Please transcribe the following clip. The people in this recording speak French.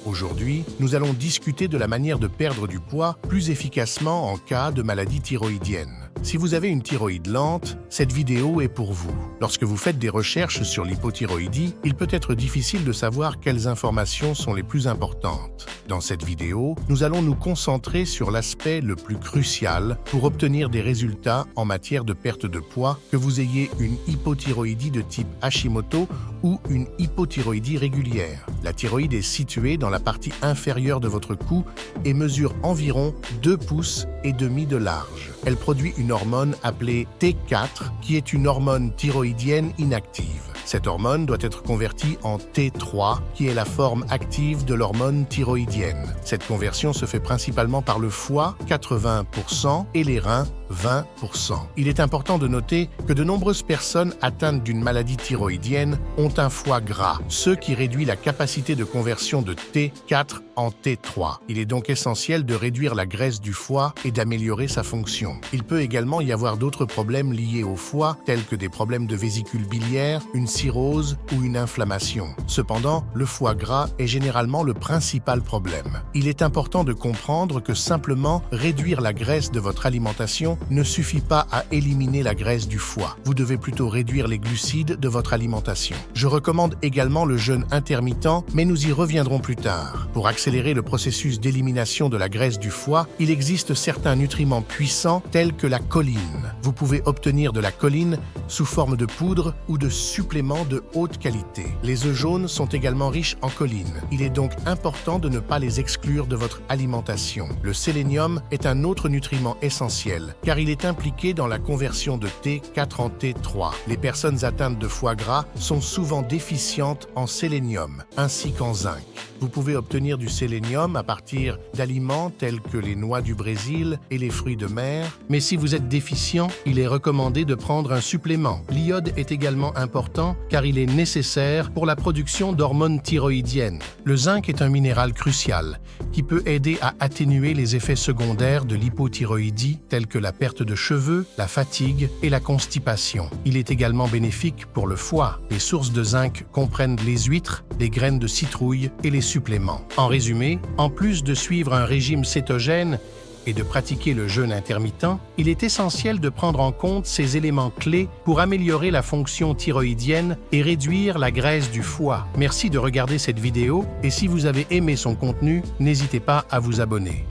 Aujourd'hui, nous allons discuter de la manière de perdre du poids plus efficacement en cas de maladie thyroïdienne. Si vous avez une thyroïde lente, cette vidéo est pour vous. Lorsque vous faites des recherches sur l'hypothyroïdie, il peut être difficile de savoir quelles informations sont les plus importantes. Dans cette vidéo, nous allons nous concentrer sur l'aspect le plus crucial pour obtenir des résultats en matière de perte de poids, que vous ayez une hypothyroïdie de type Hashimoto ou une hypothyroïdie régulière. La thyroïde est située dans la partie inférieure de votre cou et mesure environ 2 pouces et demi de large. Elle produit une hormone appelée T4 qui est une hormone thyroïdienne inactive. Cette hormone doit être convertie en T3 qui est la forme active de l'hormone thyroïdienne. Cette conversion se fait principalement par le foie, 80%, et les reins, 20%. Il est important de noter que de nombreuses personnes atteintes d'une maladie thyroïdienne ont un foie gras, ce qui réduit la capacité de conversion de T4 en T3. Il est donc essentiel de réduire la graisse du foie et d'améliorer sa fonction. Il peut également y avoir d'autres problèmes liés au foie, tels que des problèmes de vésicule biliaire, une cirrhose ou une inflammation. Cependant, le foie gras est généralement le principal problème. Il est important de comprendre que simplement réduire la graisse de votre alimentation ne suffit pas à éliminer la graisse du foie. Vous devez plutôt réduire les glucides de votre alimentation. Je recommande également le jeûne intermittent, mais nous y reviendrons plus tard. Pour accélérer le processus d'élimination de la graisse du foie, il existe certains nutriments puissants tels que la choline. Vous pouvez obtenir de la choline sous forme de poudre ou de suppléments de haute qualité. Les œufs jaunes sont également riches en choline. Il est donc important de ne pas les exclure de votre alimentation. Le sélénium est un autre nutriment essentiel, car il est impliqué dans la conversion de T4 en T3. Les personnes atteintes de foie gras sont souvent déficientes en sélénium, ainsi qu'en zinc. Vous pouvez obtenir du sélénium à partir d'aliments tels que les noix du Brésil et les fruits de mer, mais si vous êtes déficient, il est recommandé de prendre un supplément. L'iode est également important car il est nécessaire pour la production d'hormones thyroïdiennes. Le zinc est un minéral crucial qui peut aider à atténuer les effets secondaires de l'hypothyroïdie tels que la perte de cheveux, la fatigue et la constipation. Il est également bénéfique pour le foie. Les sources de zinc comprennent les huîtres, les graines de citrouille et les suppléments. En résumé, en plus de suivre un régime cétogène et de pratiquer le jeûne intermittent, il est essentiel de prendre en compte ces éléments clés pour améliorer la fonction thyroïdienne et réduire la graisse du foie. Merci de regarder cette vidéo et si vous avez aimé son contenu, n'hésitez pas à vous abonner.